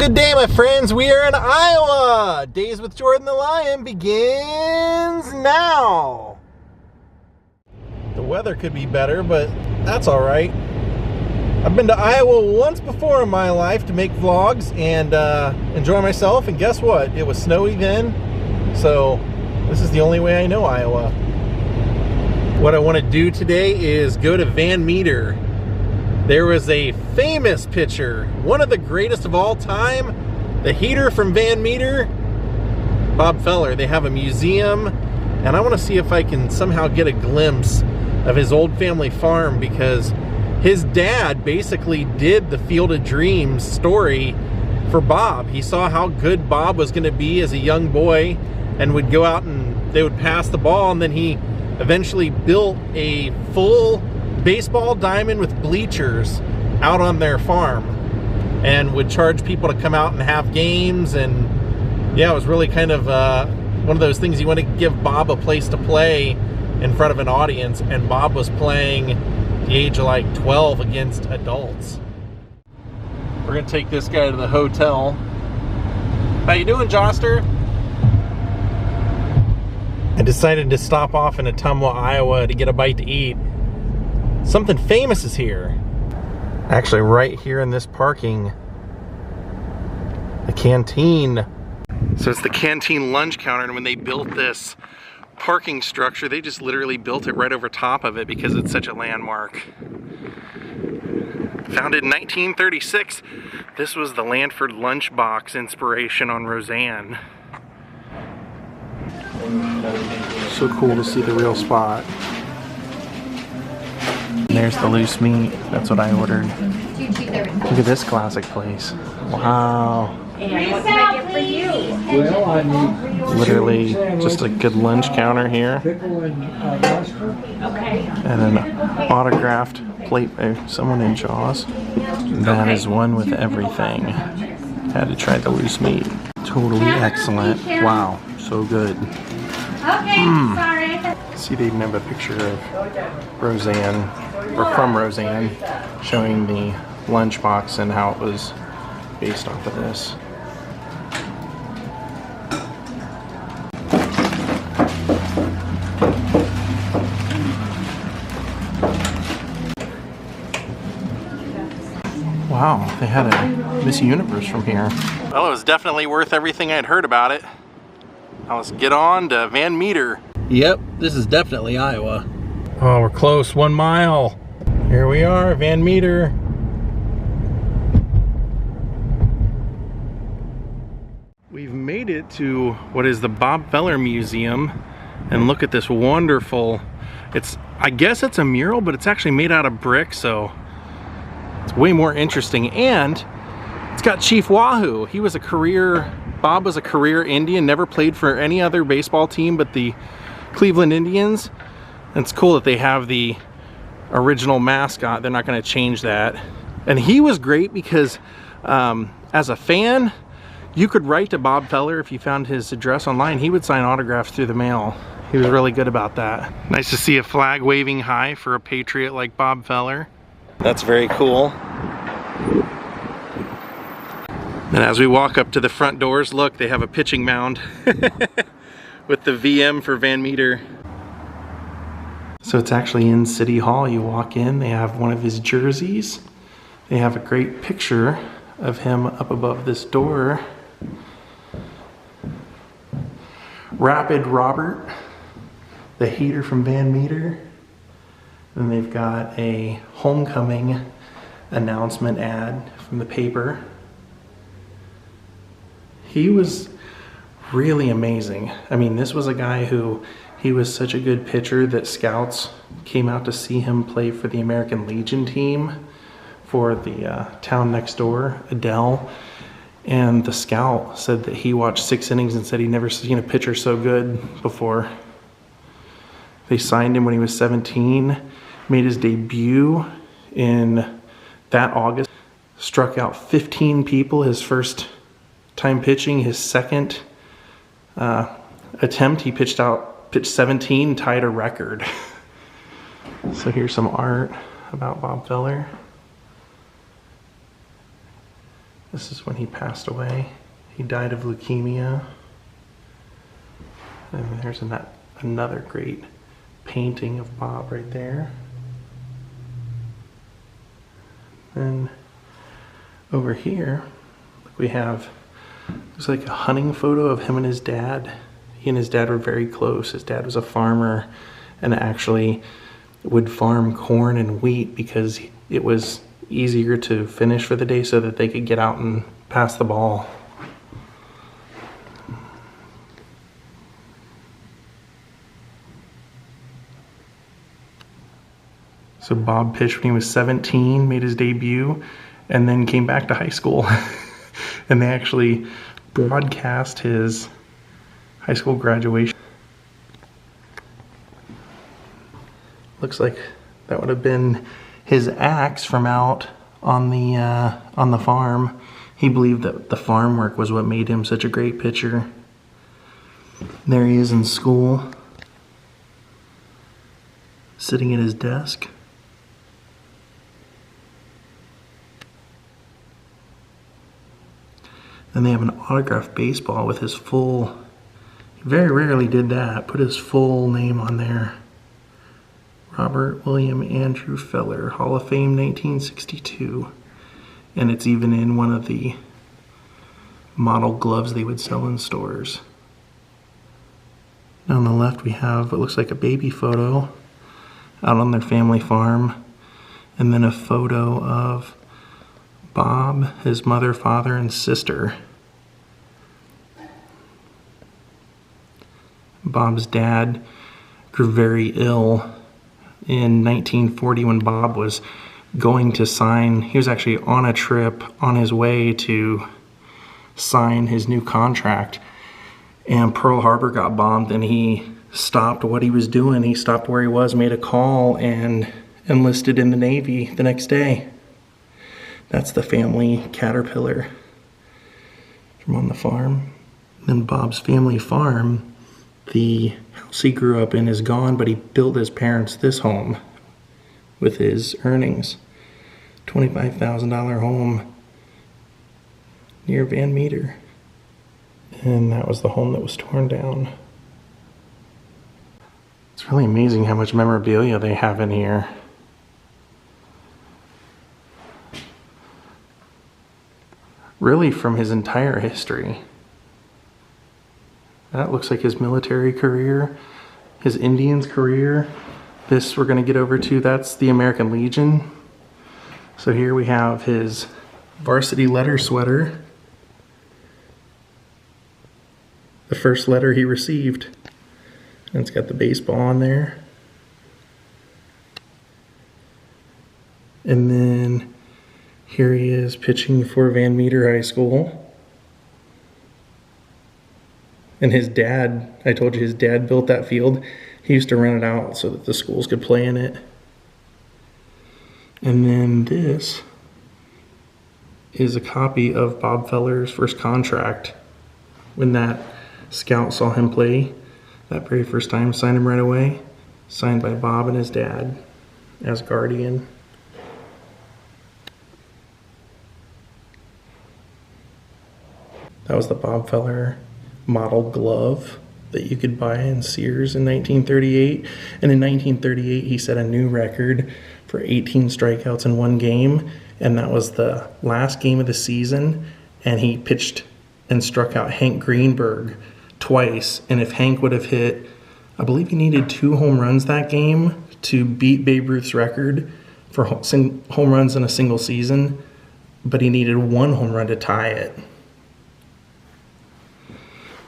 Good day, my friends. We are in Iowa. Daze with Jordan the Lion begins now. The weather could be better, but that's all right. I've been to Iowa once before in my life to make vlogs and enjoy myself, and guess what? It was snowy then, so this is the only way I know Iowa. What I want to do today is go to Van Meter. There was a famous pitcher, one of the greatest of all time, the heater from Van Meter, Bob Feller. They have a museum, and I want to see if I can somehow get a glimpse of his old family farm, because his dad basically did the Field of Dreams story for Bob. He saw how good Bob was going to be as a young boy and would go out and they would pass the ball, and then he eventually built a full baseball diamond with bleachers out on their farm and would charge people to come out and have games. And yeah, it was really kind of one of those things, you want to give Bob a place to play in front of an audience, and Bob was playing at the age of like 12 against adults. We're gonna take this guy to the hotel. How you doing, Joster? I decided to stop off in Ottumwa, Iowa to get a bite to eat. Something famous is here. Actually, right here in this parking, the Canteen. So it's the Canteen lunch counter, and when they built this parking structure, they just literally built it right over top of it because it's such a landmark. Founded in 1936, this was the Lanford lunchbox inspiration on Roseanne. So cool to see the real spot. There's the loose meat. That's what I ordered. Look at this classic place. Wow. And what can I get for you? Well, I need Literally just a good lunch counter here. pickle and mustard. Okay. And an autographed plate by someone in Jaws. That is one with everything. Had to try the loose meat. Totally excellent. Wow, so good. Okay, sorry. See, they even have a picture of Roseanne, or from Roseanne, showing the lunchbox and how it was based off of this. Wow, they had a Miss Universe from here. Well, it was definitely worth everything I'd heard about it. Now let's get on to Van Meter. Yep, this is definitely Iowa. Oh, we're close, 1 mile. Here we are, Van Meter. We've made it to what is the Bob Feller Museum, and look at this wonderful, I guess it's a mural, but it's actually made out of brick, so it's way more interesting. And it's got Chief Wahoo. Bob was a career Indian, never played for any other baseball team but the Cleveland Indians. And it's cool that they have the original mascot. They're not going to change that. And he was great because as a fan, you could write to Bob Feller if you found his address online. He would sign autographs through the mail. He was really good about that. Nice to see a flag waving high for a patriot like Bob Feller. That's very cool. And as we walk up to the front doors, look, they have a pitching mound with the VM for Van Meter. So it's actually in City Hall. You walk in, they have one of his jerseys. They have a great picture of him up above this door. Rapid Robert, the heater from Van Meter. Then they've got a homecoming announcement ad from the paper. He was really amazing. I mean, this was a guy who, he was such a good pitcher that scouts came out to see him play for the American Legion team for the town next door, Adele. And the scout said that he watched 6 innings and said he'd never seen a pitcher so good before. They signed him when he was 17, made his debut in that August, struck out 15 people his first time pitching. His second attempt, he pitched 17, tied a record. So here's some art about Bob Feller. This is when he passed away. He died of leukemia. And there's another great painting of Bob right there. And over here, we have, it's like a hunting photo of him and his dad. He and his dad were very close. His dad was a farmer and actually would farm corn and wheat because it was easier to finish for the day so that they could get out and pass the ball. So Bob pitched when he was 17, made his debut, and then came back to high school. And they actually broadcast his high school graduation. Looks like that would have been his axe from out on the farm. He believed that the farm work was what made him such a great pitcher. There he is in school, sitting at his desk. And they have an autographed baseball with his full, he very rarely did that, put his full name on there. Robert William Andrew Feller, Hall of Fame 1962. And it's even in one of the model gloves they would sell in stores. Now on the left we have what looks like a baby photo out on their family farm. And then a photo of Bob, his mother, father, and sister. Bob's dad grew very ill in 1940 when Bob was going to sign. He was actually on a trip on his way to sign his new contract, and Pearl Harbor got bombed, and he stopped what he was doing. He stopped where he was, made a call, and enlisted in the Navy the next day. That's the family Caterpillar from on the farm. Then Bob's family farm, the house he grew up in is gone, but he built his parents this home with his earnings. $25,000 home near Van Meter. And that was the home that was torn down. It's really amazing how much memorabilia they have in here. Really from his entire history. That looks like his military career, his Indians career. This we're going to get over to, that's the American Legion. So here we have his varsity letter sweater. The first letter he received. And it's got the baseball on there. And then here he is pitching for Van Meter High School. And his dad, I told you his dad built that field. He used to rent it out so that the schools could play in it. And then this is a copy of Bob Feller's first contract. When that scout saw him play that very first time, signed him right away. Signed by Bob and his dad as guardian. That was the Bob Feller model glove that you could buy in Sears in 1938. And in 1938, he set a new record for 18 strikeouts in one game. And that was the last game of the season. And he pitched and struck out Hank Greenberg twice. And if Hank would have hit, I believe he needed 2 home runs that game to beat Babe Ruth's record for home runs in a single season. But he needed 1 home run to tie it.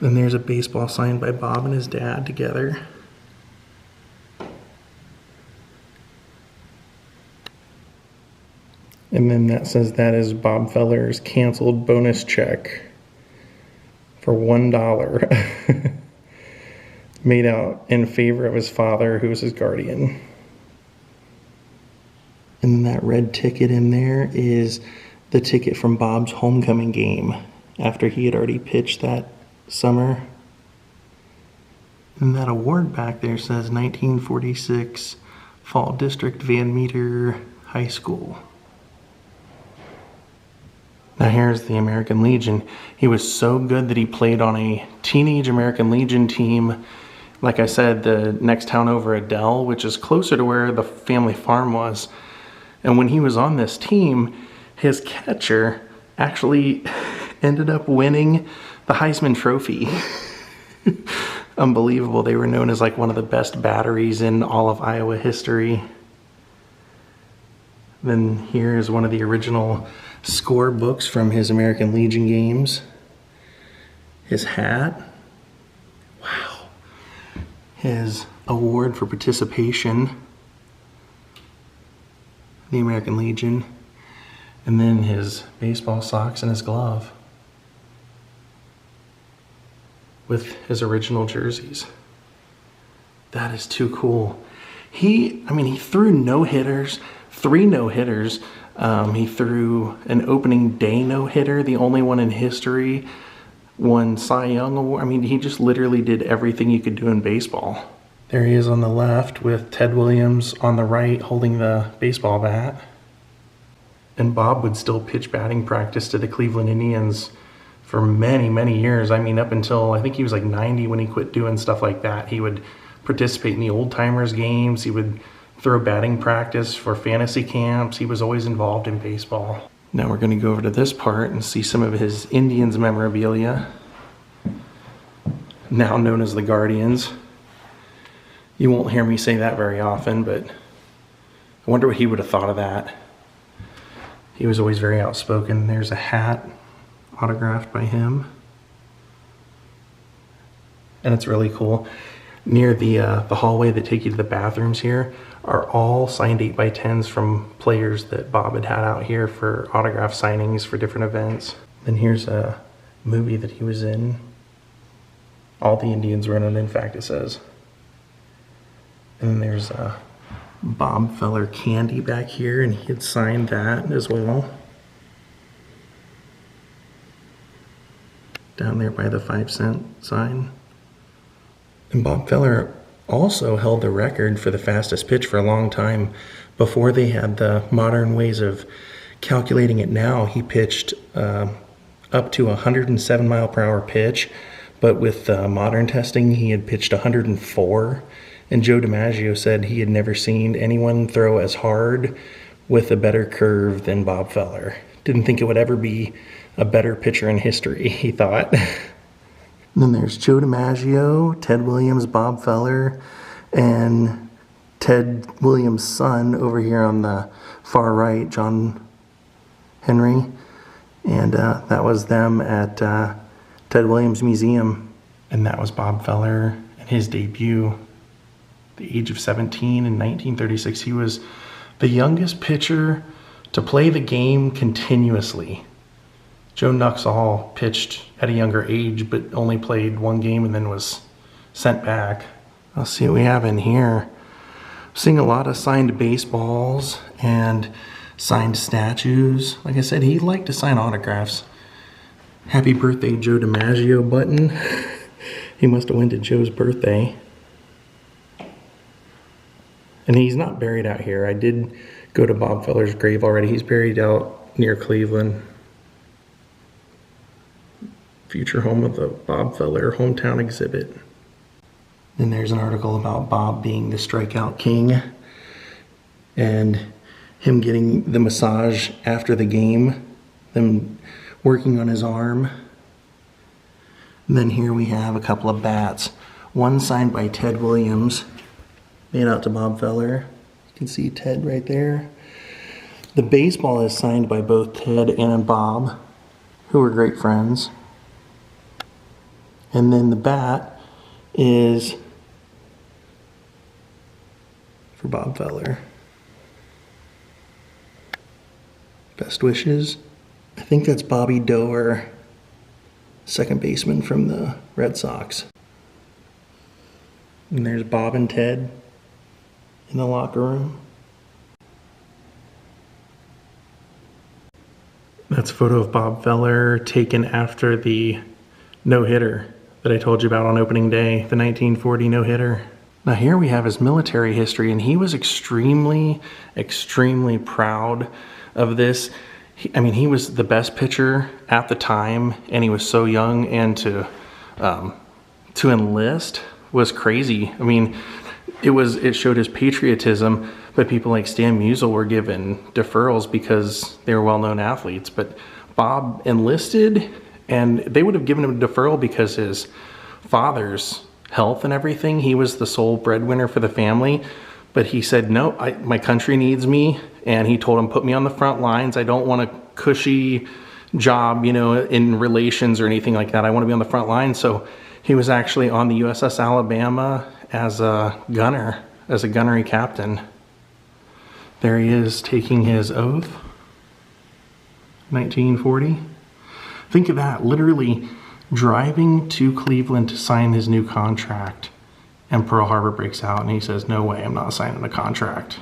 Then there's a baseball signed by Bob and his dad together. And then that says that is Bob Feller's canceled bonus check for $1. Made out in favor of his father, who was his guardian. And that red ticket in there is the ticket from Bob's homecoming game after he had already pitched that summer. And that award back there says 1946 Fall District Van Meter High School. Now here's the American Legion. He was so good that he played on a teenage American Legion team. Like I said, the next town over, Adele, which is closer to where the family farm was. And when he was on this team, his catcher actually ended up winning the Heisman Trophy. Unbelievable. They were known as like one of the best batteries in all of Iowa history. Then here is one of the original score books from his American Legion games. His hat. Wow. His award for participation. The American Legion. And then his baseball socks and his glove. With his original jerseys. That is too cool. He threw no-hitters, 3 no-hitters. He threw an opening day no-hitter, the only one in history. Won Cy Young Award. I mean, he just literally did everything you could do in baseball. There he is on the left with Ted Williams on the right holding the baseball bat. And Bob would still pitch batting practice to the Cleveland Indians for many, many years. I mean, up until I think he was like 90 when he quit doing stuff like that. He would participate in the old timers games. He would throw batting practice for fantasy camps. He was always involved in baseball. Now we're going to go over to this part and see some of his Indians memorabilia, now known as the Guardians. You won't hear me say that very often, but I wonder what he would have thought of that. He was always very outspoken. There's a hat autographed by him. And it's really cool. Near the hallway that take you to the bathrooms here are all signed 8x10s from players that Bob had out here for autograph signings for different events. Then here's a movie that he was in. All the Indians were in it, in fact, it says. And then there's a Bob Feller candy back here, and he had signed that as well. Down there by the 5-cent sign. And Bob Feller also held the record for the fastest pitch for a long time. Before they had the modern ways of calculating it now, he pitched up to 107 mile per hour pitch, but with modern testing, he had pitched 104. And Joe DiMaggio said he had never seen anyone throw as hard with a better curve than Bob Feller. Didn't think it would ever be a better pitcher in history, he thought. And then there's Joe DiMaggio, Ted Williams, Bob Feller, and Ted Williams' son over here on the far right, John Henry. And that was them at Ted Williams Museum. And that was Bob Feller and his debut. The age of 17 in 1936. He was the youngest pitcher to play the game continuously. Joe Nuxall pitched at a younger age, but only played 1 game and then was sent back. Let's see what we have in here. I'm seeing a lot of signed baseballs and signed statues. Like I said, he liked to sign autographs. Happy birthday, Joe DiMaggio button. He must have went to Joe's birthday. And he's not buried out here. I did go to Bob Feller's grave already. He's buried out near Cleveland. Future home of the Bob Feller hometown exhibit. Then there's an article about Bob being the strikeout king and him getting the massage after the game, them working on his arm. And then here we have a couple of bats. One signed by Ted Williams, made out to Bob Feller. You can see Ted right there. The baseball is signed by both Ted and Bob, who were great friends. And then the bat is for Bob Feller. Best wishes. I think that's Bobby Doerr, second baseman from the Red Sox. And there's Bob and Ted in the locker room. That's a photo of Bob Feller taken after the no-hitter that I told you about on opening day, the 1940 no-hitter. Now here we have his military history, and he was extremely, extremely proud of this. I mean, he was the best pitcher at the time, and he was so young, and to enlist was crazy. I mean, it showed his patriotism, but people like Stan Musial were given deferrals because they were well-known athletes. But Bob enlisted, and they would have given him a deferral because his father's health and everything. He was the sole breadwinner for the family, but he said, no, my country needs me. And he told him, put me on the front lines. I don't want a cushy job, you know, in relations or anything like that. I want to be on the front line. So he was actually on the USS Alabama as a gunner, as a gunnery captain. There he is taking his oath. 1940. Think of that, literally driving to Cleveland to sign his new contract. And Pearl Harbor breaks out and he says, no way, I'm not signing a contract.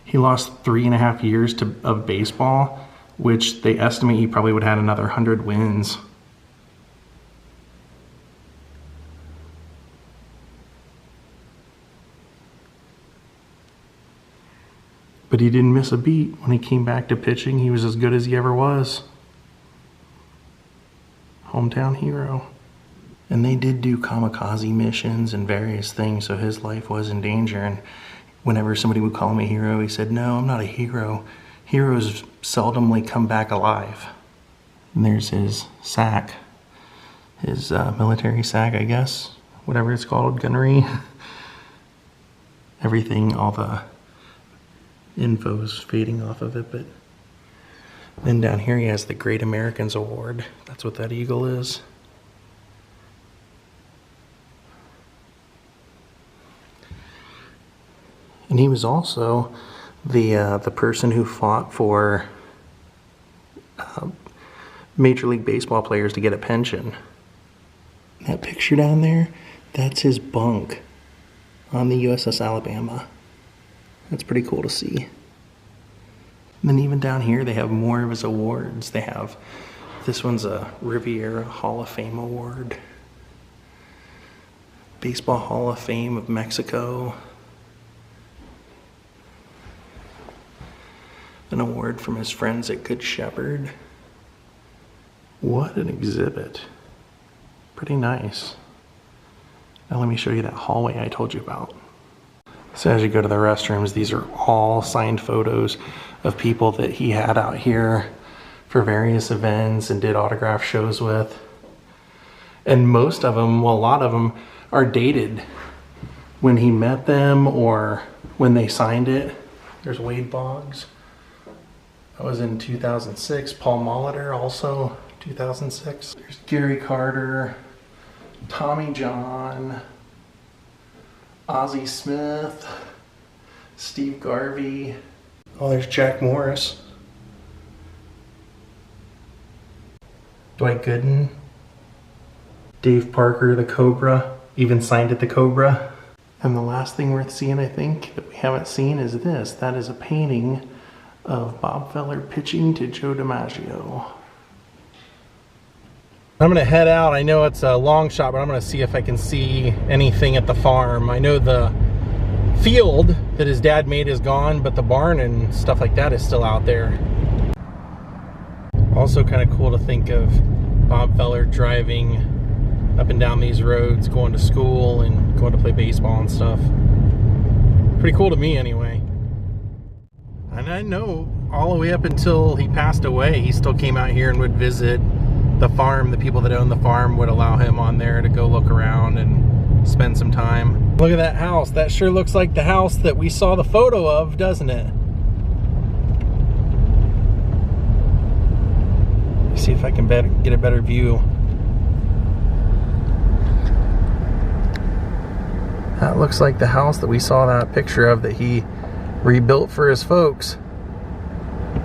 He lost 3.5 years of baseball, which they estimate he probably would have had another 100 wins. But he didn't miss a beat. When he came back to pitching, he was as good as he ever was. Hometown hero. And they did do kamikaze missions and various things, so his life was in danger. And whenever somebody would call him a hero, he said, no, I'm not a hero. Heroes seldomly come back alive. And there's his sack. His military sack, I guess. Whatever it's called, gunnery. Everything, all the info's fading off of it, but then down here he has the Great Americans Award. That's what that eagle is. And he was also the person who fought for Major League Baseball players to get a pension. That picture down there, that's his bunk on the USS Alabama. That's pretty cool to see. And then even down here, they have more of his awards. They have, this one's a Riviera Hall of Fame award. Baseball Hall of Fame of Mexico. An award from his friends at Good Shepherd. What an exhibit. Pretty nice. Now let me show you that hallway I told you about. So as you go to the restrooms, these are all signed photos of people that he had out here for various events and did autograph shows with. And most of them, well, a lot of them are dated when he met them or when they signed it. There's Wade Boggs. That was in 2006. Paul Molitor, also 2006. There's Gary Carter, Tommy John, Ozzie Smith, Steve Garvey. Oh, there's Jack Morris. Dwight Gooden. Dave Parker, the Cobra. Even signed at the Cobra. And the last thing worth seeing, I think, that we haven't seen is this. That is a painting of Bob Feller pitching to Joe DiMaggio. I'm gonna head out. I know it's a long shot, but I'm gonna see if I can see anything at the farm. I know the field that his dad made is gone, but the barn and stuff like that is still out there. Also kind of cool to think of Bob Feller driving up and down these roads, going to school and going to play baseball and stuff. Pretty cool to me anyway. And I know all the way up until he passed away, he still came out here and would visit the farm. The people that own the farm would allow him on there to go look around and spend some time. Look at that house. That sure looks like the house that we saw the photo of, doesn't it? Let's see if I can get a better view. That looks like the house that we saw that picture of that he rebuilt for his folks,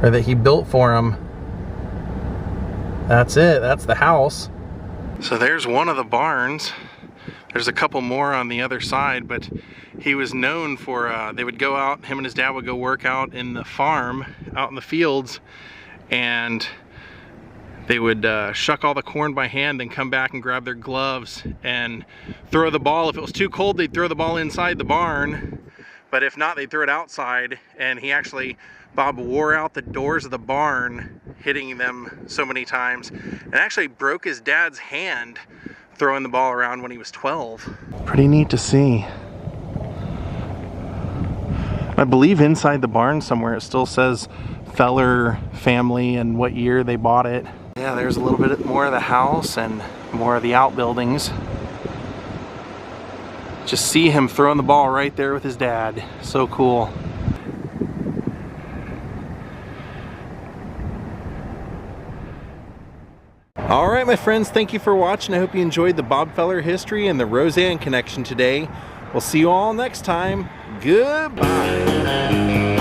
or that he built for them. That's it. That's the house. So there's one of the barns. There's a couple more on the other side, but he was known for, they would go out, him and his dad would go work out in the farm, out in the fields, and they would shuck all the corn by hand, then come back and grab their gloves and throw the ball. If it was too cold, they'd throw the ball inside the barn, but if not, they'd throw it outside. And he actually, Bob wore out the doors of the barn. hitting them so many times, and actually broke his dad's hand throwing the ball around when he was 12. Pretty neat to see. I believe inside the barn somewhere it still says Feller family and what year they bought it. Yeah, there's a little bit more of the house and more of the outbuildings. Just see him throwing the ball right there with his dad. So cool. Alright my friends, thank you for watching. I hope you enjoyed the Bob Feller history and the Roseanne connection today. We'll see you all next time. Goodbye.